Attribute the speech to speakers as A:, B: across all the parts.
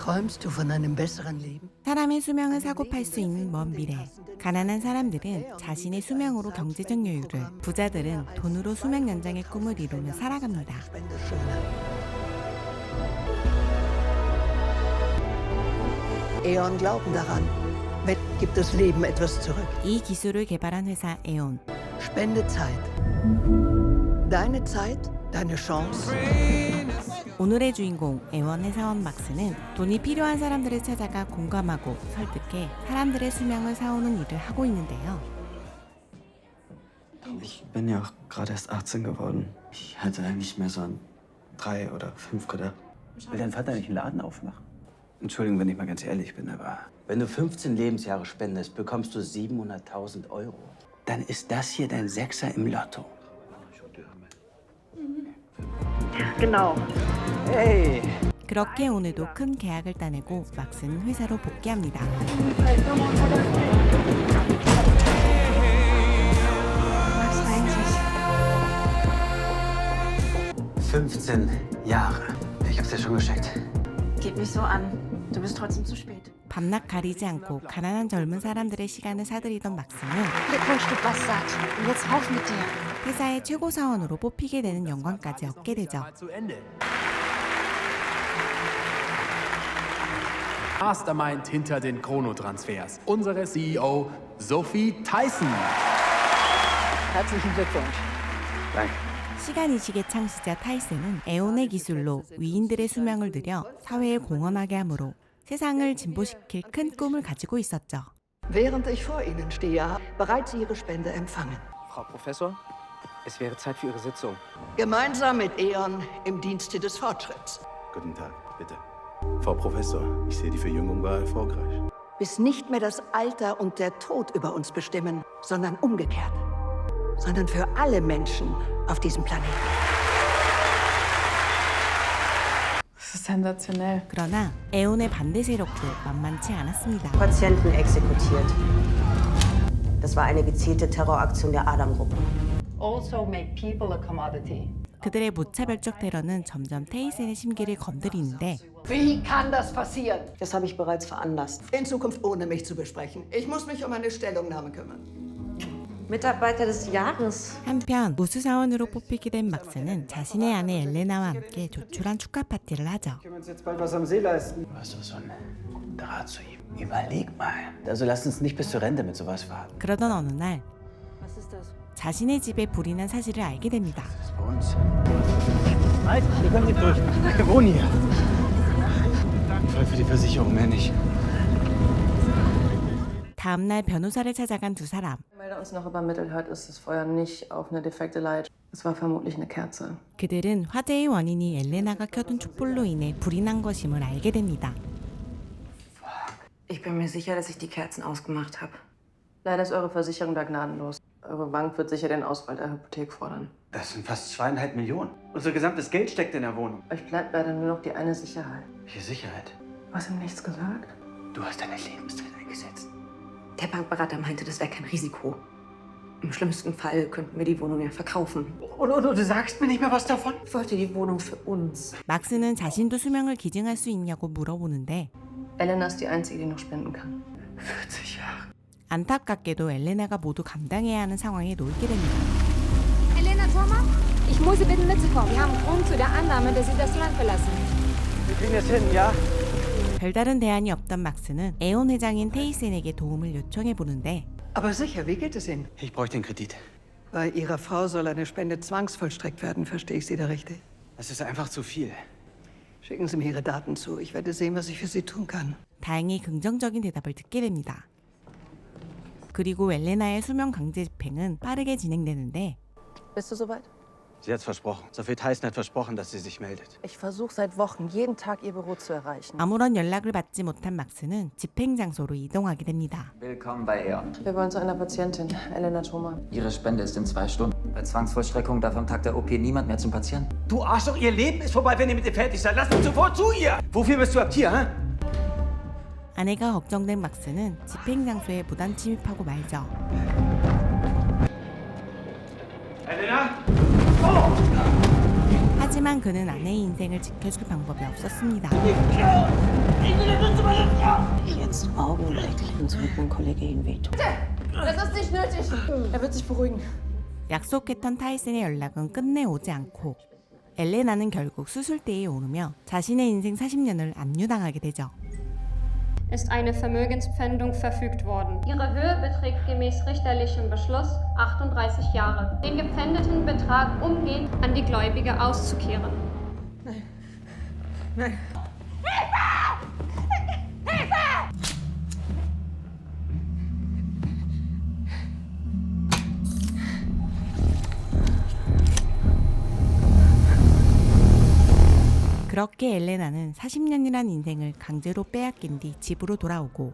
A: Träumst du von einem besseren Leben?
B: 사람의 수명을 사고 팔 수 있는 먼 미래. 가난한 사람들은 자신의 수명으로 경제적 여유를, 부자들은 돈으로 수명 연장의 꿈을 이루며 살아갑니다.
A: Eon glauben daran. Wenn gibt das Leben etwas zurück.
B: 이 기술을 개발한 회사 에온.
A: Spende Zeit. Deine Zeit, deine Chance.
B: 오늘의 주인공 에원 회사원 막스는 돈이 필요한 사람들을 찾아가 공감하고 설득해 사람들의 수명을 사오는 일을 하고 있는데요.
C: Ich bin ja auch gerade erst 18 geworden. Ich hatte eigentlich mehr so an 3 oder 5 gedacht.
D: Will dein Vater nicht einen Laden aufmachen?
C: Entschuldigung, wenn ich mal ganz ehrlich bin, aber
D: Wenn du 15 Lebensjahre spendest, bekommst du 700.000 Euro. Dann ist das hier dein Sechser im Lotto.
E: Genau.
D: Hey!
B: 그렇게 오늘도 큰 계약을 따내고 막스는 회사로 복귀합니다.
D: 15 Jahre. Ich hab's dir schon geschickt.
E: Geht mich so an. Du bist trotzdem zu spät.
B: 밤낮 가리지 않고 가난한 젊은 사람들의 시간을 사들이던 막스는
E: Glückwunsch, du Bastard. Und jetzt rauf mit dir.
B: 회사의 최고 사원으로 뽑히게 되는 영광까지 얻게 되죠.
F: Mastermind hinter den Chrono-Transfers. Unsere CEO Sophie Tyson.
E: Herzlichen Glückwunsch.
D: Danke.
B: 시간이식의 창시자 타이슨은 에온의 기술로 위인들의 수명을 늘려 사회에 공헌하게 하므로 세상을 진보시킬 큰 꿈을 가지고 있었죠.
A: Während ich vor Ihnen stehe, bereits Sie Ihre Spende empfangen.
G: Frau Professor, es wäre Zeit für Ihre Sitzung.
A: Gemeinsam mit Eon im Dienste des Fortschritts.
H: Guten Tag, bitte. Frau Professor, ich sehe, die Verjüngung war erfolgreich.
A: Bis nicht mehr das Alter und der Tod über uns bestimmen, sondern umgekehrt. Sondern für alle Menschen auf diesem Planeten.
I: Das ist sensationell.
B: 그러나 에온의 반대 세력도 만만치 않았습니다.
J: Patienten exekutiert. Das war eine gezielte Terroraktion der Adam-Gruppe.
E: Also make people a commodity.
B: 그들의 무차별적 테러는 점점 테이센의 심기를 건드리는데
A: Wie kann das passieren?
J: Das habe ich bereits veranlasst.
A: In Zukunft ohne mich zu besprechen. Ich muss mich um eine Stellungnahme kümmern.
J: Mitarbeiter des Jahres.
B: 한편 우수사원으로 뽑히게 된 막스는 자신의 아내 엘레나와 함께 조촐한 축하 파티를 하죠.
D: Können wir uns jetzt bald was am See leisten? Du hast doch so einen Draht zu ihm. Überleg mal. Also lasst uns nicht bis zur Rente mit sowas warten.
B: 그러던 어느 날
J: Was ist das?
B: 자신의 집에 불이 난 사실을 알게 됩니다.
D: Das ist bei uns.
H: Halt, wir können nicht durch. Wir wohnen hier. Fall für die Versicherung, mehr nicht.
B: 다음 날 변호사를 찾아간 두 사람.
I: Weil er uns noch übermittelt hat, ist das Feuer nicht auf eine defekte Leitung. Es war vermutlich eine Kerze.
B: 그들은 화재의 원인이 엘레나가 켜둔 촛불로 인해 불이 난 것임을 알게 됩니다.
J: Ich bin mir sicher, dass ich die Kerzen ausgemacht habe.
I: Leider ist eure Versicherung da gnadenlos. Eure Bank wird sicher den Ausfall der Hypothek fordern.
D: Das sind fast 2,5 Millionen. Unser gesamtes Geld steckt in der Wohnung.
I: Euch bleibt leider nur noch die eine Sicherheit.
D: Welche Sicherheit?
I: Was ihm nichts gesagt?
D: Du hast deine Lebenszeit eingesetzt.
J: Der Bankberater meinte, das wäre kein Risiko. Im schlimmsten Fall könnten wir die Wohnung ja verkaufen.
D: Oder du sagst mir nicht mehr was davon?
J: Ich wollte die Wohnung für uns.
B: 막스는 자신도 수명을 기증할 수 있냐고 물어보는데
I: Elena ist die Einzige, die noch spenden kann.
D: 40 Jahre.
B: 안타깝게도 엘레나가 모두 감당해야 하는 상황에 놓이게 됩니다.
E: Elena Thoma, ich muss Sie bitten mitzukommen. Wir haben Grund zu der Annahme, dass Sie das Land verlassen.
D: Wir kriegen das hin, ja?
B: 별다른 대안이 없던 막스는 에온 회장인 테이센에게 도움을 요청해 보는데
A: Aber sicher, wie geht es Ihnen?
D: Ich bräuchte den Kredit.
A: Bei Ihrer Frau soll eine Spende zwangsvollstreckt werden, verstehe ich Sie da richtig?
D: Das ist einfach zu viel.
A: Schicken Sie mir Ihre Daten zu. Ich werde sehen, was ich für Sie tun kann.
B: 다행히 긍정적인 대답을 듣게 됩니다. 그리고 엘레나의 수명 강제 집행은 빠르게 진행되는데
I: Bist du soweit?
D: Sie hat's versprochen. Sophie Tyson hat versprochen, dass sie sich meldet.
I: Ich versuche seit Wochen, jeden Tag ihr Büro zu erreichen.
B: 아무런 연락을 받지 못한 막스는 집행 장소로 이동하게 됩니다.
G: Willkommen bei E.ON.
I: Wir wollen zu einer Patientin, Elena Thoma.
G: Ihre Spende ist in 2 Stunden. Bei Zwangsvollstreckung darf am Tag der OP niemand mehr zum Patienten.
D: Du Arschloch, ihr Leben ist vorbei, wenn ihr mit ihr fertig seid. Lass uns sofort zu ihr! Wofür bist du ab hier, hä?
B: 아내가 걱정된 막스는 집행 장소에 무단 침입하고 말죠.
D: Elena?
B: 하지만 그는 아내의 인생을 지켜줄 방법이 없었습니다.
D: Ich
I: machen zurück, wenn Kollege Ihnen wehtut.
E: Das ist nicht nötig.
I: Er wird sich beruhigen.
B: 약속했던 타이슨의 연락은 끝내 오지 않고 엘레나는 결국 수술대에 오르며 자신의 인생 40년을 압류당하게 되죠.
E: Ist eine Vermögenspfändung verfügt worden. Ihre Höhe beträgt gemäß richterlichem Beschluss 38 Jahre. Den gepfändeten Betrag umgehend an die Gläubige auszukehren.
I: Nein.
B: 그렇게 엘레나는 40년이란 인생을 강제로 빼앗긴 뒤 집으로 돌아오고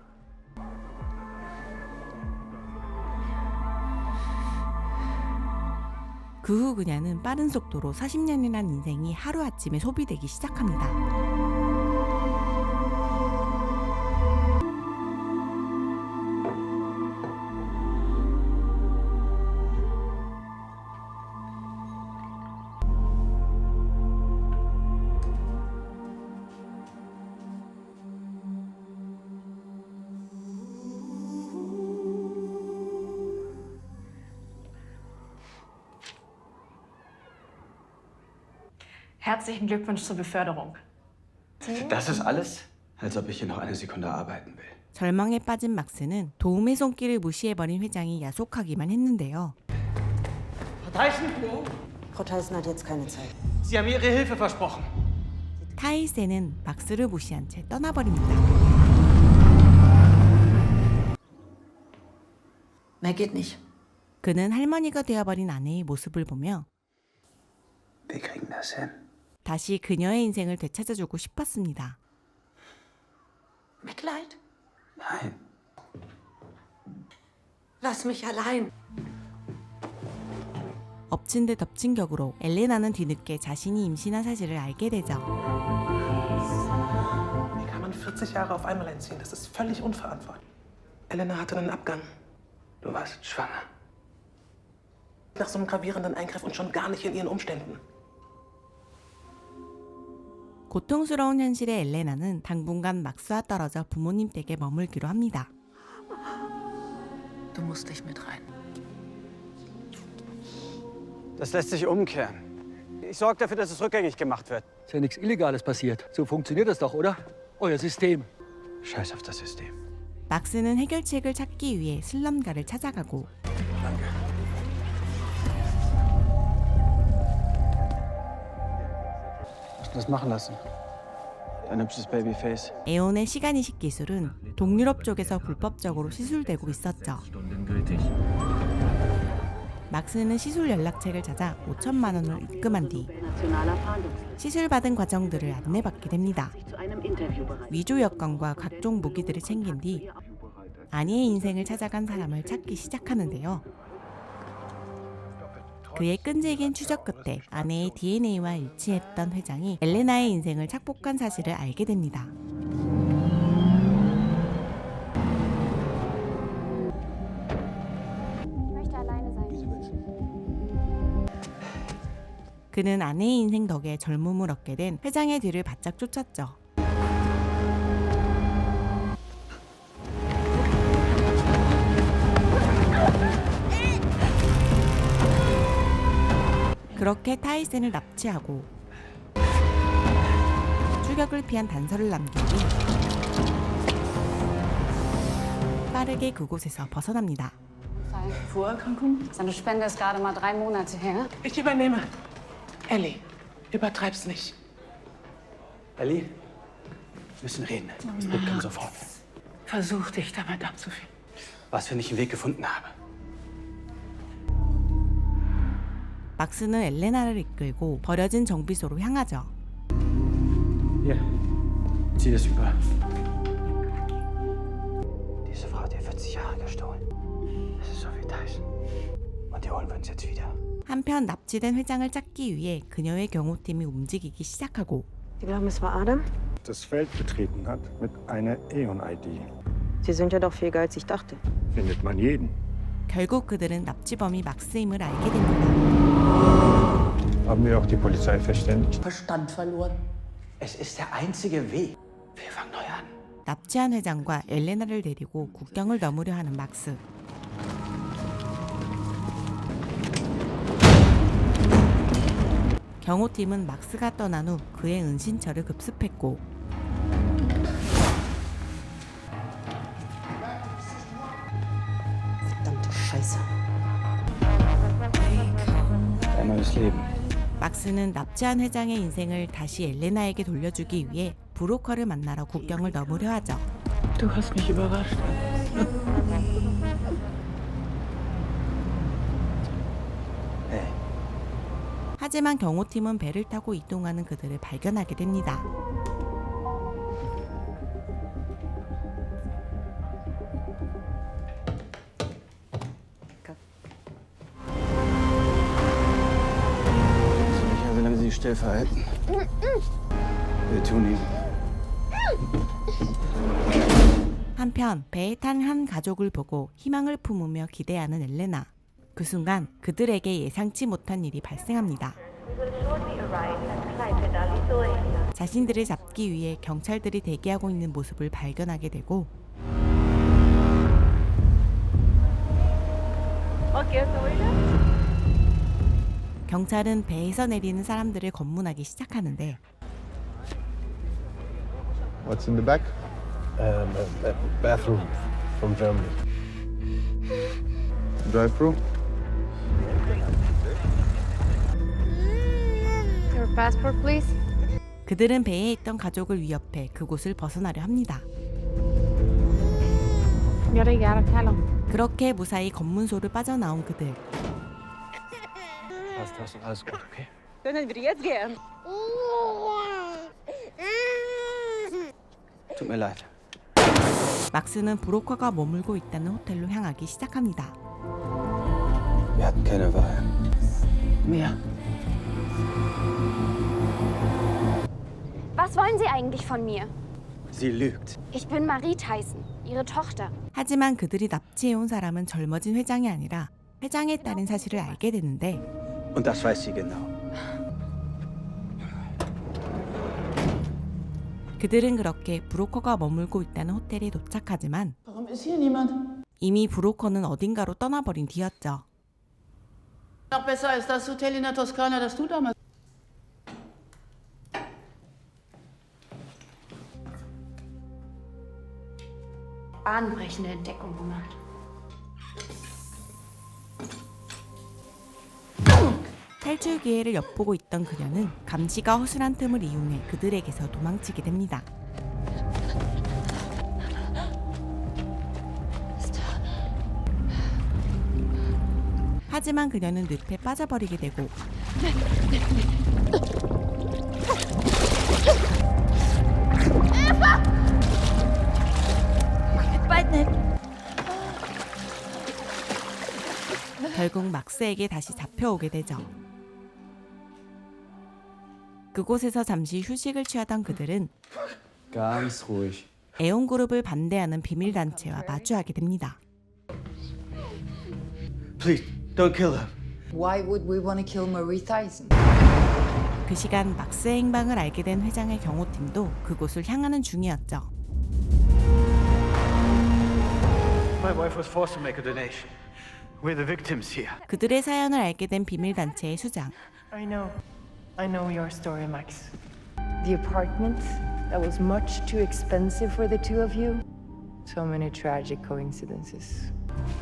B: 그 후 그녀는 빠른 속도로 40년이란 인생이 하루아침에 소비되기 시작합니다.
K: Herzlichen Glückwunsch zur Beförderung.
C: Das ist alles? Als ob ich hier noch eine Sekunde arbeiten will.
B: 절망에 빠진 막스는 도움의 손길을 무시해버린 회장이 야속하기만 했는데요.
H: Frau Tyson?
I: Frau Tyson hat jetzt keine Zeit.
H: Sie haben Ihre Hilfe versprochen.
B: 타이센은 막스를 무시한 채 떠나버립니다.
J: Mehr geht nicht.
B: 그는 할머니가 되어버린 아내의 모습을 보며
D: Wir kriegen das hin.
B: 다시 그녀의 인생을 되찾아주고 싶었습니다.
J: Mitleid?
D: Nein.
J: Lass mich allein.
B: 엎친 데 덮친 격으로 엘레나는 뒤늦게 자신이 임신한 사실을 알게 되죠.
L: Wie kann man 40 Jahre auf einmal entziehen? Das ist völlig unverantwortlich. Elena hatte einen Abgang.
D: Du warst schwanger.
L: Nach so einem gravierenden Eingriff und schon gar nicht in ihren Umständen.
B: 고통스러운 현실의 엘레나는 당분간 막스와 떨어져 부모님 댁에 머물기로 합니다.
J: Du musst dich mit rein.
H: Das lässt sich umkehren. Ich sorge dafür, dass es rückgängig gemacht wird.
M: Ist ja nichts Illegales passiert. So funktioniert das doch, oder? Euer System.
C: Scheiß auf das System.
B: 막스는 해결책을 찾기 위해 슬럼가를 찾아가고
H: Das machen lassen. Dein hübsches Babyface.
B: 에온의 시간이식 기술은 동유럽 쪽에서 불법적으로 시술되고 있었죠. 막스는 시술 연락책을 찾아 5천만 원을 입금한 뒤 시술받은 과정들을 안내받게 됩니다. 위조 여권과 각종 무기들을 챙긴 뒤 아내의 인생을 찾아간 사람을 찾기 시작하는데요. 그의 끈질긴 추적 끝에 아내의 DNA와 일치했던 회장이 엘레나의 인생을 착복한 사실을 알게 됩니다. 그는 아내의 인생 덕에 젊음을 얻게 된 회장의 뒤를 바짝 쫓았죠. 그렇게 타이센을 납치하고 추격을 피한 단서를 남긴 뒤 빠르게 그곳에서 벗어납니다.
K: Vorerkrankung? Seine Spende ist gerade mal 3 Monate her.
L: Ich übernehme. Ellie, übertreib's nicht.
D: Ellie, wir müssen reden. Wir kommen sofort.
L: Versuch dich damit abzufinden.
D: Was, wenn ich einen Weg gefunden habe?
B: 막스는 엘레나를 이끌고 버려진 정비소로 향하죠.
D: Hier, zieh das über. Diese Frau hat dir 40 Jahre gestohlen. Das ist Sophie Tyson. Und die holen wir uns jetzt wieder.
B: 한편 납치된 회장을 찾기 위해 그녀의 경호팀이 움직이기 시작하고
I: Sie glauben, es war Adam?
N: Das Feld betreten hat mit einer Eon-ID.
I: Sie sind ja doch viel als ich dachte.
N: Findet man jeden.
B: 결국 그들은 납치범이 막스임을 알게 됩니다.
N: Haben wir auch die Polizei verständigt?
D: Verstand verloren. Es ist der einzige Weg. Wir fangen neu an.
B: 납치한 회장과 엘레나를 데리고 국경을 넘으려 하는 막스. 경호팀은 막스가 떠난 후 그의 은신처를 급습했고 막스는 납치한 회장의 인생을 다시 엘레나에게 돌려주기 위해 브로커를 만나러 국경을 넘으려 하죠.
I: Du hast mich überrascht.
B: 하지만 경호팀은 배를 타고 이동하는 그들을 발견하게 됩니다.
H: Solange Sie sich still verhalten. Wir tun ihm.
B: 한편 배에 탄 한 가족을 보고 희망을 품으며 기대하는 엘레나. 그 순간 그들에게 예상치 못한 일이 발생합니다. 자신들을 잡기 위해 경찰들이 대기하고 있는 모습을 발견하게 되고 경찰은 배에서 내리는 사람들을 검문하기 시작하는데
N: What's in the back?
O: A bathroom from Germany.
N: Drive through?
K: Your passport, please.
B: 그들은 배에 있던 가족을 위협해 그곳을 벗어나려 합니다. 그렇게 무사히 검문소를 빠져나온 그들.
H: Alles gut, okay?
K: Können wir jetzt gehen?
H: Tut mir leid.
B: 막스는 브로커가 머물고 있다는 호텔로 향하기 시작합니다.
H: Wir hatten keine Wahl.
I: Mehr.
P: Was wollen Sie eigentlich von mir?
H: Sie lügt.
P: Ich bin Marie Tyson, Ihre Tochter.
B: 하지만 그들이 납치해온 사람은 젊어진 회장이 아니라 회장의 딸인 사실을 알게 되는데
H: Und das weiß sie genau.
B: 그들은 그렇게 브로커가 머물고 있다는 호텔에 도착하지만
L: Warum ist hier niemand?
B: 이미 브로커는 어딘가로 떠나버린 뒤였죠.
L: Noch besser als das Hotel in der Toskana, das du damals...
J: Bahnbrechende Entdeckung gemacht.
B: 탈출 기회를 엿보고 있던 그녀는 감시가 허술한 틈을 이용해 그들에게서 도망치게 됩니다. 하지만 그녀는 늪에 빠져버리게 되고 결국 막스에게 다시 잡혀오게 되죠. 그곳에서 잠시 휴식을 취하던 그들은
C: Ganz ruhig.
B: 애온그룹을 반대하는 비밀단체와 마주하게 됩니다.
H: Please, don't kill him.
Q: Why would we want to kill Marie Tyson?
B: 그 시간 막스의 행방을 알게 된 회장의 경호팀도 그곳을 향하는 중이었죠.
H: My wife was forced to make a donation. We're the victims here.
B: 그들의 사연을 알게 된 비밀단체의 수장.
I: I know your story, Max. The apartment that was much too expensive for the two of you. So many tragic coincidences.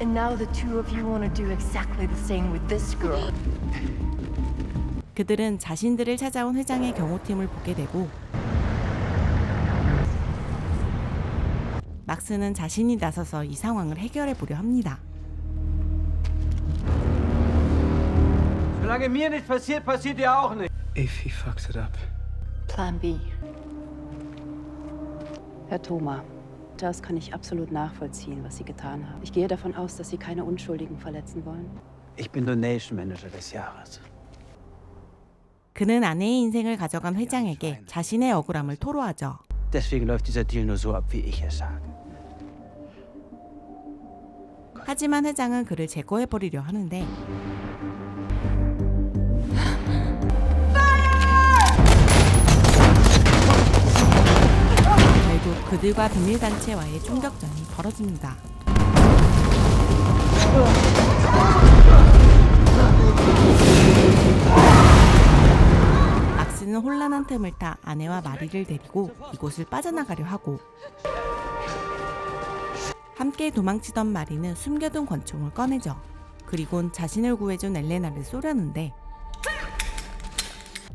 I: And now the two of you want to do exactly the same with this girl.
B: 그들은 자신들을 찾아온 회장의 경호팀을 보게 되고 막스는 자신이 나서서 이 상황을 해결해 보려 합니다.
H: Solange mir nichts passiert, passiert dir auch nicht. If he fucks it up.
K: Plan B. Herr Thoma, das kann ich absolut nachvollziehen, was Sie getan haben. Ich gehe davon aus, dass Sie keine Unschuldigen verletzen wollen.
D: Ich bin Donation Manager des Jahres.
B: 그는 아내의 인생을 가져간 회장에게 자신의 억울함을 토로하죠.
D: Deswegen läuft dieser Deal nur so ab, wie ich es sage.
B: 하지만 회장은 그를 제거해버리려 하는데 결국 결국 그들과 비밀단체와의 총격전이 벌어집니다. 막스는 혼란한 틈을 타 아내와 마리를 데리고 이곳을 빠져나가려 하고, 함께 도망치던 마리는 숨겨둔 권총을 꺼내죠. 그리곤 자신을 구해준 엘레나를 쏘려는데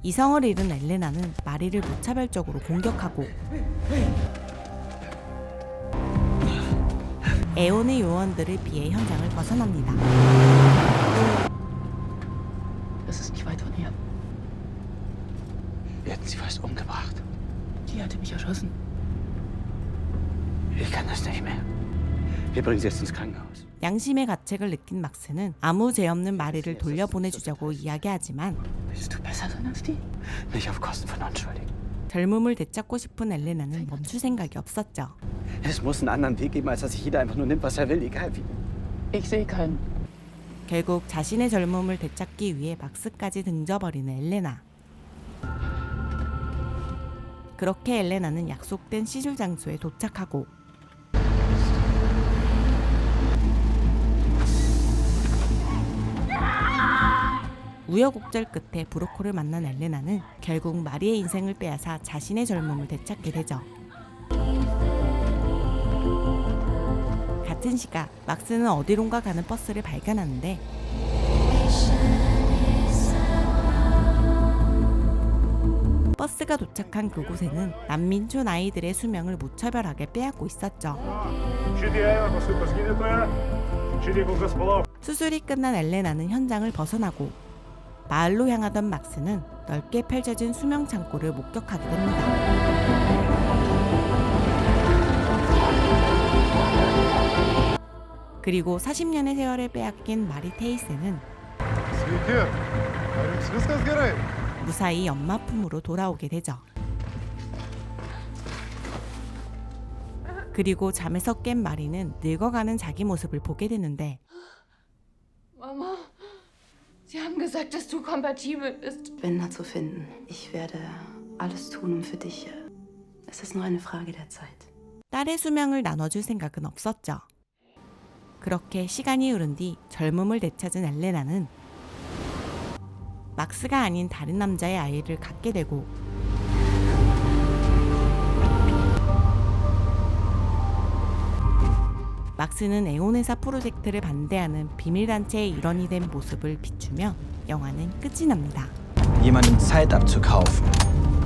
B: 이성을 잃은 엘레나는 마리를 무차별적으로 공격하고 에온의 요원들을 피해 현장을 벗어납니다.
K: Das ist nicht weit von hier.
D: Wir hätten sie fast umgebracht.
K: Die hatte mich erschossen.
D: Ich kann das nicht mehr. Wir bringen sie jetzt ins Krankenhaus.
B: 양심의 가책을 느낀 막스는 아무 죄 없는 마리를 돌려보내주자고 이야기하지만
D: Bist du besser drin als die? Nicht auf Kosten von Unschuldigen.
B: 젊음을 되찾고 싶은 엘레나는 멈출 생각이 없었죠.
D: Es muss einen anderen Weg geben, als dass sich jeder einfach nur nimmt, was er will, egal wie.
K: Ich sehe keinen.
B: 결국 자신의 젊음을 되찾기 위해 막스까지 등져버리는 엘레나. 그렇게 엘레나는 약속된 시술 장소에 도착하고 우여곡절 끝에 브로코를 만난 엘레나는 결국 마리의 인생을 빼앗아 자신의 젊음을 되찾게 되죠. 같은 시각 막스는 어디론가 가는 버스를 발견하는데 버스가 도착한 그곳에는 난민촌 아이들의 수명을 무차별하게 빼앗고 있었죠. 수술이 끝난 엘레나는 현장을 벗어나고 마을로 향하던 막스는 넓게 펼쳐진 수명 창고를 목격하게 됩니다. 그리고 40년의 세월을 빼앗긴 마리 테이스는 무사히 엄마 품으로 돌아오게 되죠. 그리고 잠에서 깬 마리는 늙어가는 자기 모습을 보게 되는데
I: Mama, Sie haben gesagt, dass du kompatibel bist.
K: Bänder zu finden. Ich werde alles tun für dich. Es ist nur eine Frage der Zeit.
B: 딸의 수명을 나눠줄 생각은 없었죠. 그렇게 시간이 흐른 뒤 젊음을 되찾은 엘레나는 막스가 아닌 다른 남자의 아이를 갖게 되고 막스는 에온회사 프로젝트를 반대하는 비밀단체의 일원이 된 모습을 비추며 영화는 끝이 납니다.
D: Jemandem Zeit abzukaufen,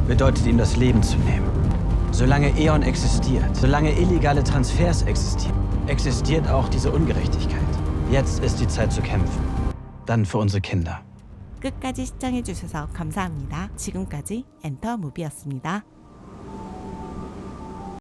D: bedeutet ihm das Leben zu nehmen. Solange Eon existiert, solange illegale Transfers existieren, existiert auch diese Ungerechtigkeit. Jetzt ist die Zeit zu kämpfen. Dann für unsere Kinder.
B: 끝까지 시청해주셔서 감사합니다. 지금까지 엔터무비였습니다.